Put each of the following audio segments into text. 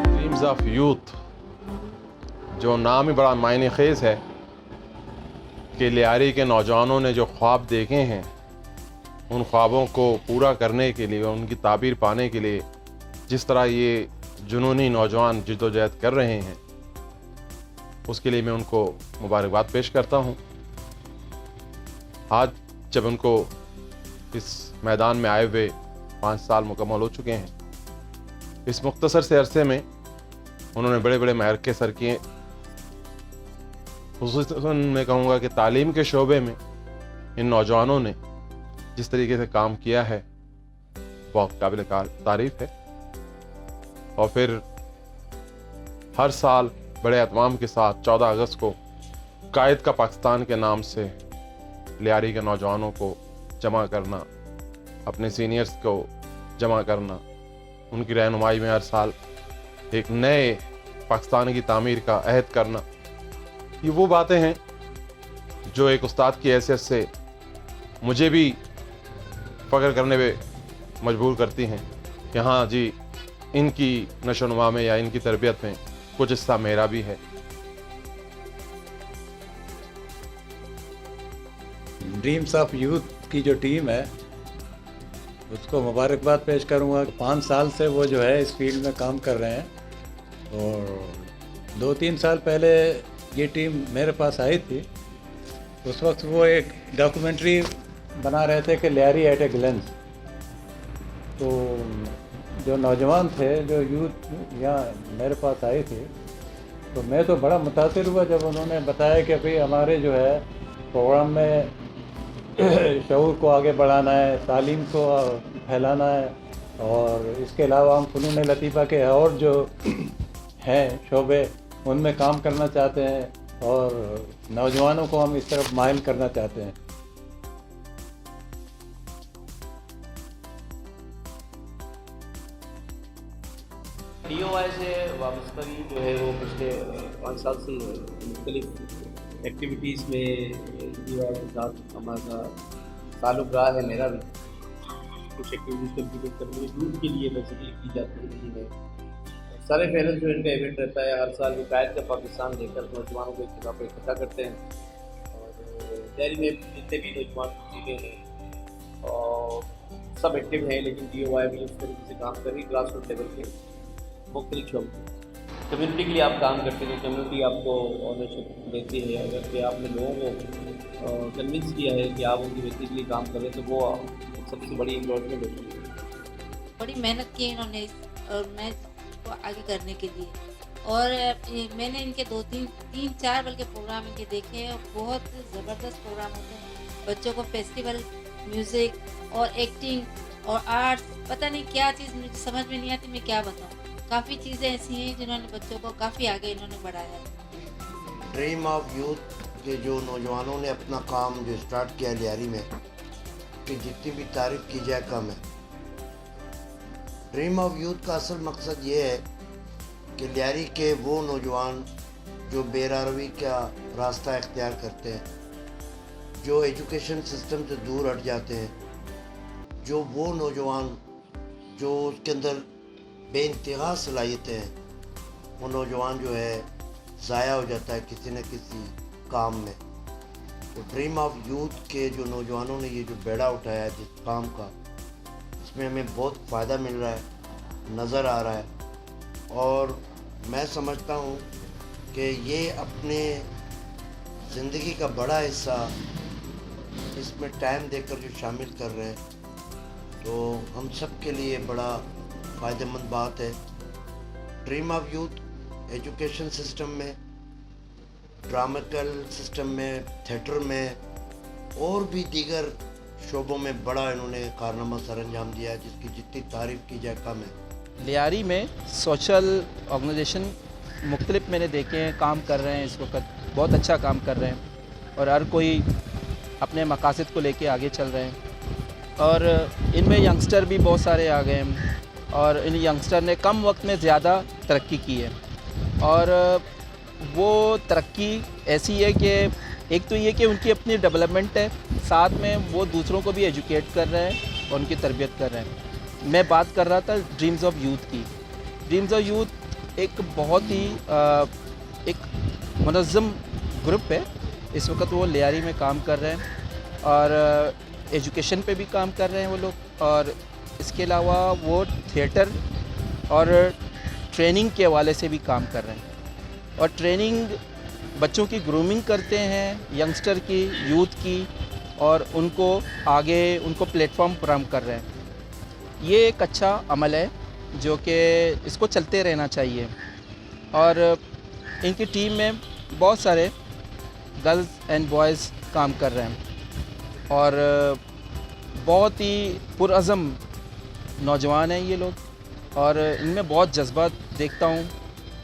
Dreams of youth, जो नाम ही बड़ा मायने खेज है कि लियारी के नौजवानों ने जो ख्वाब देखे हैं, उन ख्वाबों को पूरा करने के लिए, उनकी ताबीर पाने के लिए जिस तरह ये जुनूनी नौजवान जिद्दोजहद कर रहे हैं, उसके लिए मैं उनको मुबारकबाद पेश करता हूँ। आज जब उनको इस मैदान में आए हुए 5 साल मुकम्मल हो चुके हैं, इस मुख्तसर से अरसे में उन्होंने बड़े बड़े महरके सर किए। खुसूसन मैं कहूँगा कि तालीम के शोबे में इन नौजवानों ने जिस तरीके से काम किया है बहुत काबिल तारीफ है। और फिर हर साल बड़े एहतमाम के साथ 14 अगस्त को कायद का पाकिस्तान के नाम से लियारी के नौजवानों को जमा करना, अपने सीनियर्स को जमा करना, उनकी रहनुमाई में हर साल एक नए पाकिस्तान की तामीर का अहद करना, ये वो बातें हैं जो एक उस्ताद की हैसियत से मुझे भी फ़ख्र करने पे मजबूर करती हैं कि हाँ जी, इनकी नशोनुमा में या इनकी तरबियत में कुछ हिस्सा मेरा भी है। ड्रीम्स ऑफ यूथ की जो टीम है उसको मुबारकबाद पेश करूंगा। 5 साल से वो जो है इस फील्ड में काम कर रहे हैं और 2-3 साल पहले ये टीम मेरे पास आई थी। उस वक्त वो एक डॉक्यूमेंट्री बना रहे थे कि लियारी एट ए ग्लेंस। तो जो नौजवान थे, जो यूथ यहाँ मेरे पास आए थे, तो मैं तो बड़ा मुतासिर हुआ जब उन्होंने बताया कि भाई हमारे जो है प्रोग्राम में शऊर को आगे बढ़ाना है, तालीम को फैलाना है और इसके अलावा हम फ़नून लतीफ़ा के और जो हैं शोबे उनमें काम करना चाहते हैं और नौजवानों को हम इस तरफ माइल करना चाहते हैं। DOI से वाबस्तगी जो है वो पिछले 5 साल से मुख्तलिफ एक्टिविटीज़ में DOI के साथ हमारा ताल्लुक़ रहा है। मेरा भी कुछ एक्टिविटीज़ कंप्लीट करने यूथ के लिए बेसिकली की जाती है। सारे फहरस्त जो इनका इवेंट रहता है हर साल, ये कायद का पाकिस्तान लेकर नौजवानों को एक जगह पर इकट्ठा करते हैं और दिल्ली में जितने भी नौजवान जिले हैं और सब एक्टिव हैं, लेकिन DOI भी उस तरीके से काम कर रही है ग्रास रूट लेवल पे मुख्तलिफ शोबे। कम्युनिटी के लिए आप काम करते हैं, कम्युनिटी आपको ऑनरशिप देती है। अगर कि आपने लोगों को कन्विंस किया है कि आप उनकी बेहतरी के लिए काम करें तो वो सबसे बड़ी इंक्रोचमेंट होती है। बड़ी मेहनत की इन्होंने और मैच को आगे करने के लिए, और मैंने इनके 2-3-4 बल्कि प्रोग्राम इनके देखे हैं। बहुत ज़बरदस्त प्रोग्राम होते हैं। बच्चों को फेस्टिवल, म्यूज़िक और एक्टिंग और आर्ट्स, पता नहीं क्या चीज़ मुझे समझ में नहीं आती, मैं क्या बताऊँ। काफ़ी चीज़ें ऐसी हैं जिन्होंने बच्चों को काफ़ी आगे इन्होंने बढ़ाया है। ड्रीम ऑफ यूथ के जो नौजवानों ने अपना काम जो स्टार्ट किया लियारी में, कि जितनी भी तारीफ की जाए कम है। ड्रीम ऑफ यूथ का असल मकसद ये है कि लियारी के वो नौजवान जो बेरारवी का रास्ता इख्तियार करते हैं, जो एजुकेशन सिस्टम से दूर हट जाते हैं, जो वो नौजवान जो उसके अंदर बेइंतहा सलाहियतें हैं, वो नौजवान जो है ज़ाया हो जाता है किसी न किसी काम में। तो ड्रीम ऑफ यूथ के जो नौजवानों ने ये जो बेड़ा उठाया है जिस काम का, इसमें हमें बहुत फ़ायदा मिल रहा है, नज़र आ रहा है। और मैं समझता हूँ कि ये अपने ज़िंदगी का बड़ा हिस्सा इसमें टाइम देकर जो शामिल कर रहे हैं, तो हम सब के लिए बड़ा फ़ायदेमंद बात है। Dream of youth education system में, ड्रामेटिकल सिस्टम में, थिएटर में और भी दीगर शोबों में बड़ा इन्होंने कारनामा सर अंजाम दिया है, जिसकी जितनी तारीफ़ की जाए कम है। लियारी में सोशल ऑर्गेनाइजेशन मुख्तलिफ मैंने देखे हैं काम कर रहे हैं, इस वक्त बहुत अच्छा काम कर रहे हैं और हर कोई अपने मकासद को लेके आगे चल रहे हैं। और इनमें यंगस्टर भी बहुत सारे आ गए हैं और इन यंगस्टर ने कम वक्त में ज़्यादा तरक्की की है। और वो तरक्की ऐसी है कि एक तो ये कि उनकी अपनी डेवलपमेंट है, साथ में वो दूसरों को भी एजुकेट कर रहे हैं और उनकी तरबियत कर रहे हैं। मैं बात कर रहा था ड्रीम्स ऑफ यूथ की। ड्रीम्स ऑफ यूथ एक बहुत ही एक मुनज़्ज़म ग्रुप है। इस वक्त वो लियारी में काम कर रहे हैं और एजुकेशन पे भी काम कर रहे हैं वो लोग, और इसके अलावा वो थिएटर और ट्रेनिंग के हवाले से भी काम कर रहे हैं। और ट्रेनिंग बच्चों की ग्रूमिंग करते हैं, यंगस्टर की, यूथ की, और उनको आगे उनको प्लेटफॉर्म फराहम कर रहे हैं। ये एक अच्छा अमल है जो कि इसको चलते रहना चाहिए। और इनकी टीम में बहुत सारे गर्ल्स एंड बॉयज़ काम कर रहे हैं और बहुत ही पुरअज़म नौजवान हैं ये लोग, और इनमें बहुत जज्बा देखता हूँ।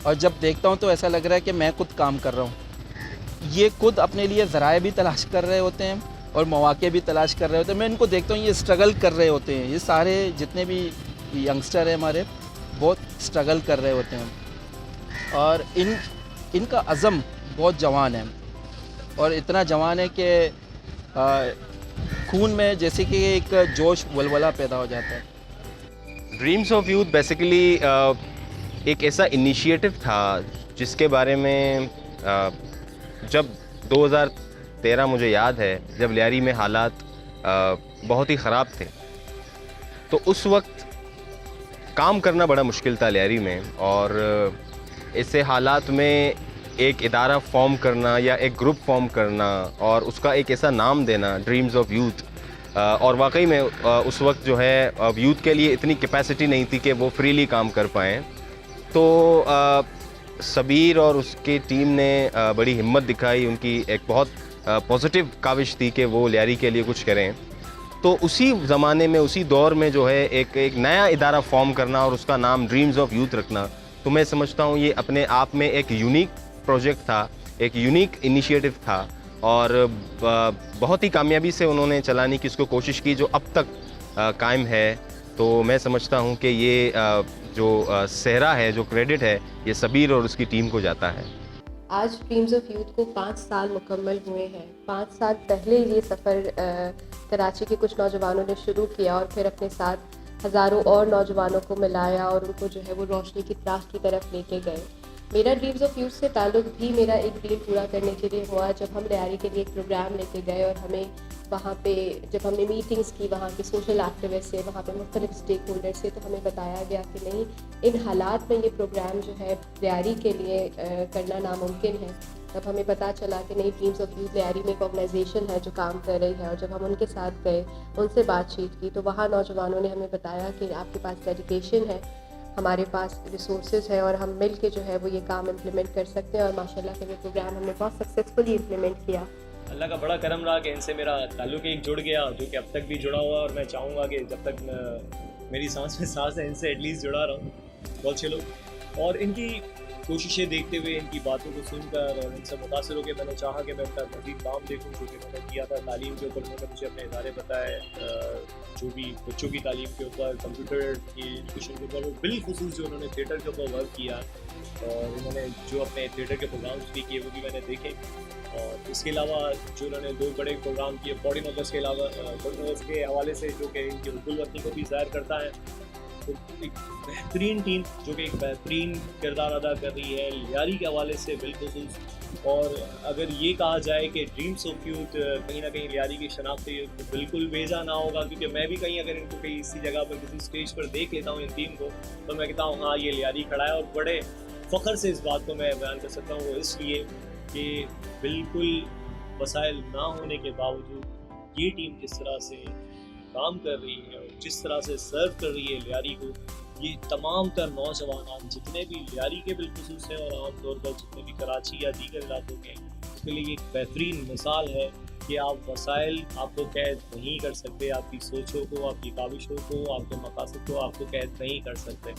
और जब देखता हूँ तो ऐसा लग रहा है कि मैं खुद काम कर रहा हूँ। ये खुद अपने लिए ज़राए भी तलाश कर रहे होते हैं और मौक़े भी तलाश कर रहे होते हैं। मैं इनको देखता हूँ, ये स्ट्रगल कर रहे होते हैं। ये सारे जितने भी यंगस्टर हैं हमारे, बहुत स्ट्रगल कर रहे होते हैं। और इनका अज़म बहुत जवान है, और इतना जवान है कि खून में जैसे कि एक जोश वलवला पैदा हो जाता है। ड्रीम्स ऑफ यूथ बेसिकली एक ऐसा इनिशिएटिव था जिसके बारे में जब 2013 मुझे याद है, जब लियारी में हालात बहुत ही ख़राब थे, तो उस वक्त काम करना बड़ा मुश्किल था लियारी में। और ऐसे हालात में एक इदारा फॉर्म करना या एक ग्रुप फॉर्म करना और उसका एक ऐसा नाम देना, ड्रीम्स ऑफ यूथ, और वाकई में उस वक्त जो है यूथ के लिए इतनी कैपेसिटी नहीं थी कि वो फ्रीली काम कर पाएँ। तो सबीर और उसकी टीम ने बड़ी हिम्मत दिखाई। उनकी एक बहुत पॉजिटिव काविश थी कि वो लियारी के लिए कुछ करें। तो उसी ज़माने में, उसी दौर में जो है एक नया इदारा फॉर्म करना और उसका नाम ड्रीम्स ऑफ यूथ रखना, तो मैं समझता हूँ ये अपने आप में एक यूनिक प्रोजेक्ट था, एक यूनिक इनिशिएटिव था, और बहुत ही कामयाबी से उन्होंने चलाने की उसको कोशिश की, जो अब तक कायम है। तो मैं समझता हूँ कि ये जो सेहरा है, जो क्रेडिट है, ये सबीर और उसकी टीम को जाता है। आज ड्रीम्स ऑफ यूथ को 5 साल मुकम्मल हुए हैं। 5 साल पहले ये सफ़र कराची के कुछ नौजवानों ने शुरू किया और फिर अपने साथ हज़ारों और नौजवानों को मिलाया और उनको जो है वो रोशनी की राह की तरफ लेके गए। मेरा ड्रीम्स ऑफ यूथ से ताल्लुक़ भी मेरा एक ड्रीम पूरा करने के लिए हुआ जब हम लियारी के लिए एक प्रोग्राम लेके गए, और हमें वहाँ पे जब हमने मीटिंग्स की वहाँ के सोशल एक्टिविस्ट से, वहाँ पे मुख्तलिफ स्टेक होल्डर से, तो हमें बताया गया कि नहीं, इन हालात में ये प्रोग्राम जो है लियारी के लिए करना नामुमकिन है। तब हमें पता चला कि नहीं, ड्रीम्स ऑफ यूथ लियारी में एक ऑर्गेनाइजेशन है जो काम कर रही है। और जब हम उनके साथ गए, उनसे बातचीत की, तो वहाँ नौजवानों ने हमें बताया कि आपके पास डेडिकेशन है, हमारे पास रिसोर्सेज है, और हम मिल के जो है वो ये काम इम्प्लीमेंट कर सकते हैं। और माशाल्लाह के ये प्रोग्राम हमने बहुत सक्सेसफुली इम्प्लीमेंट किया। अल्लाह का बड़ा करम रहा कि इनसे मेरा ताल्लुक़ एक जुड़ गया, जो कि अब तक भी जुड़ा हुआ है। और मैं चाहूँगा कि जब तक मेरी सांस में सांस है, इनसे एटलीस्ट जुड़ा रहूँ। बहुत अच्छे लोग, और इनकी कोशिशें देखते हुए, इनकी बातों को सुनकर और इनसे मुतासर होकर मैंने चाहा कि मैं इनका मज़ीद काम देखूँ, जो कि मैंने किया था। तालीम के ऊपर उन्होंने मुझे अपने इदारे बताए, जो भी बच्चों की तालीम के ऊपर, कंप्यूटर की एजुकेशन के ऊपर, बिलखुसूस जो उन्होंने थिएटर के ऊपर वर्क किया, और उन्होंने जो अपने थिएटर के प्रोग्राम्स भी किए वो भी मैंने देखे। और इसके अलावा जो उन्होंने 2 बड़े प्रोग्राम किए बॉडी नंबर्स के अलावा, बॉडी नंबर्स के हवाले से, जो कि इनकी हुकूल वतनी को भी ज़ाहिर करता है। तो एक बेहतरीन टीम जो कि एक बेहतरीन किरदार अदा कर रही है लियारी के हवाले से बिलखुसूस। और अगर ये कहा जाए कि ड्रीम्स ऑफ यूथ कहीं ना कहीं लियारी की शनाख्त है, तो बिल्कुल बेजा ना होगा, क्योंकि मैं भी कहीं अगर इनको कहीं इसी जगह पर किसी स्टेज पर देख लेता हूँ इन टीम को, तो मैं कहता हूँ हाँ, ये लियारी खड़ा है। और बड़े फ़ख्र से इस बात को मैं बयान कर सकता हूँ, वो इसलिए कि बिल्कुल वसाइल ना होने के बावजूद ये टीम जिस तरह से काम कर रही है और जिस तरह से सर्व कर रही है लियारी को, ये तमाम तर नौजवान जितने भी लियारी के बिलखुसूस हैं और आमतौर पर जितने भी कराची या दीगर इलाकों के, उसके लिए एक बेहतरीन मिसाल है कि आप वसाइल आपको कैद नहीं कर सकते, आपकी सोचों को, आपकी काविशों को, आपके मकासद को आपको कैद नहीं कर सकते।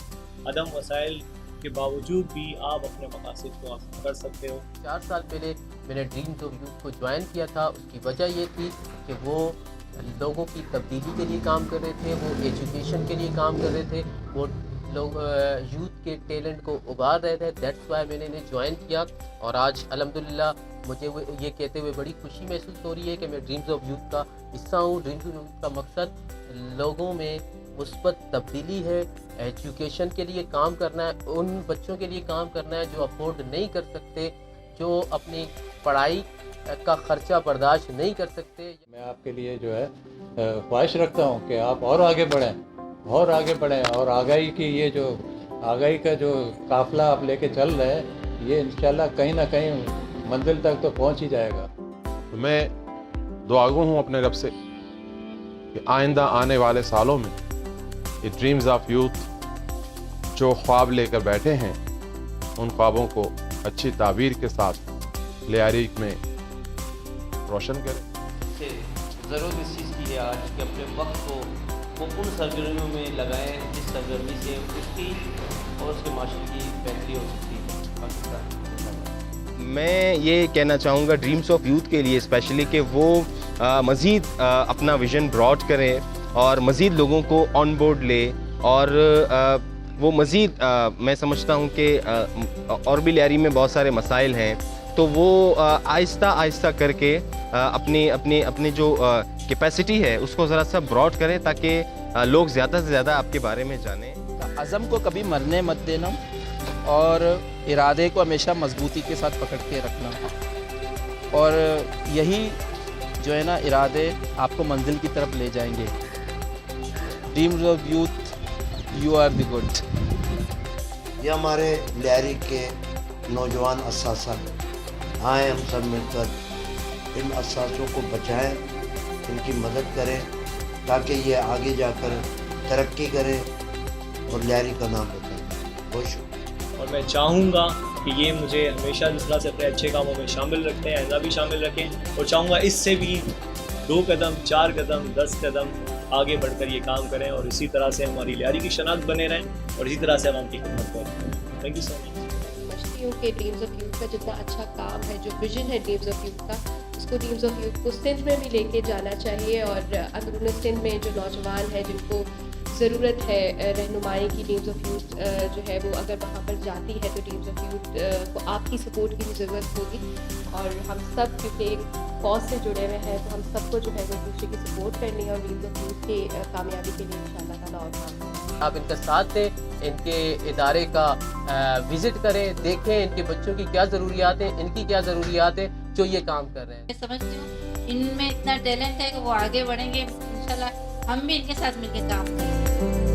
अदम वसाइल के बावजूद भी आप अपने मकासद को हासिल कर सकते हो। 4 साल पहले मैंने ड्रीम्स ऑफ यूथ को ज्वाइन किया था। उसकी वजह ये थी कि वो लोगों की तब्दीली के लिए काम कर रहे थे, वो एजुकेशन के लिए काम कर रहे थे, वो लोग यूथ के टैलेंट को उभार रहे थे। दैट्स वाई मैंने इन्हें ज्वाइन किया और आज अल्हम्दुलिल्लाह मुझे ये कहते हुए बड़ी खुशी महसूस हो रही है कि मैं ड्रीम्स ऑफ यूथ का हिस्सा हूँ। ड्रीम्स ऑफ यूथ का मकसद लोगों में मुस्बत तब्दीली है, एजुकेशन के लिए काम करना है, उन बच्चों के लिए काम करना है जो अफोर्ड नहीं कर सकते, जो अपनी पढ़ाई का ख़र्चा बर्दाश्त नहीं कर सकते। मैं आपके लिए जो है ख्वाहिश रखता हूँ कि आप और आगे बढ़ें और आगाही की ये जो आगाही का जो काफ़िला आप लेके चल रहे हैं, ये इंशाल्लाह कहीं ना कहीं मंजिल तक तो पहुँच ही जाएगा। तो मैं दुआगो हूँ अपने रब से कि आइंदा आने वाले सालों में ये ड्रीम्स ऑफ यूथ जो ख्वाब लेकर बैठे हैं, उन ख्वाबों को अच्छी ताबीर के साथ लियारी में रोशन करें। ज़रूरत इस चीज़ की है आज कि अपने वक्त को वो उन सरगर्मियों में लगाएं जिस सरगर्मी से उसकी और उसके माशरे की बेहतरी हो सकती है पाकिस्तान। मैं ये कहना चाहूँगा ड्रीम्स ऑफ यूथ के लिए स्पेशली कि वो मज़ीद अपना विज़न ब्रॉड करें और मज़ीद लोगों को ऑन बोर्ड ले और वो मज़ीद मैं समझता हूँ कि और भी लियारी में बहुत सारे मसाइल हैं, तो वो आहिस्ता आहिस्ता करके अपनी जो कैपेसिटी है उसको ज़रा सा ब्रॉड करें ताकि लोग ज़्यादा से ज़्यादा आपके बारे में जानें। अज़म को कभी मरने मत देना और इरादे को हमेशा मजबूती के साथ पकड़ के रखना, और यही जो है ना इरादे आपको मंजिल की तरफ ले जाएंगे। Dreams of youth, you are the good. ये हमारे लियारी के नौजवान असासा आए, हम सब मिलकर इन असासों को बचाएं, इनकी मदद करें ताकि ये आगे जाकर तरक्की करें और लियारी का नाम बताएं। खुश और मैं चाहूँगा कि ये मुझे हमेशा जिस तरह से अपने अच्छे कामों में शामिल रखते हैं, आइंदा भी शामिल रखें, और चाहूँगा इससे भी 2 कदम 4 कदम 10 कदम आगे बढ़कर ये काम करें और इसी तरह से हमारी लियारी की शनाख्त बने रहें और इसी तरह से हम की खिदमत करें। Thank you so much. समझती हूँ कि ड्रीम्स ऑफ यूथ का जितना अच्छा काम है, जो विजन है ड्रीम्स ऑफ यूथ का, उसको ड्रीम्स ऑफ यूथ को सिंध में भी लेके जाना चाहिए और अंदरून सिंध में जो नौजवान है जिनको ज़रूरत है रहनुमाई की, ड्रीम्स ऑफ यूथ जो है वो अगर वहाँ पर जाती है तो ड्रीम्स ऑफ यूथ को आपकी सपोर्ट की भी ज़रूरत होगी। और हम सब क्योंकि एक कॉज से जुड़े हुए हैं तो हम सबको जो है वो दूसरे की सपोर्ट करनी है और ड्रीम्स ऑफ यूथ की कामयाबी के लिए इंशाल्लाह ताला और काम करें। आप इनका साथ दें, इनके इदारे का विज़िट करें, देखें इनके बच्चों की क्या ज़रूरियात हैं, इनकी क्या ज़रूरियात हैं जो ये काम कर रहे हैं। मैं समझती हूँ इनमें इतना टैलेंट है कि वो आगे बढ़ेंगे इंशाल्लाह। हम भी इनके साथ मिलकर काम करेंगे।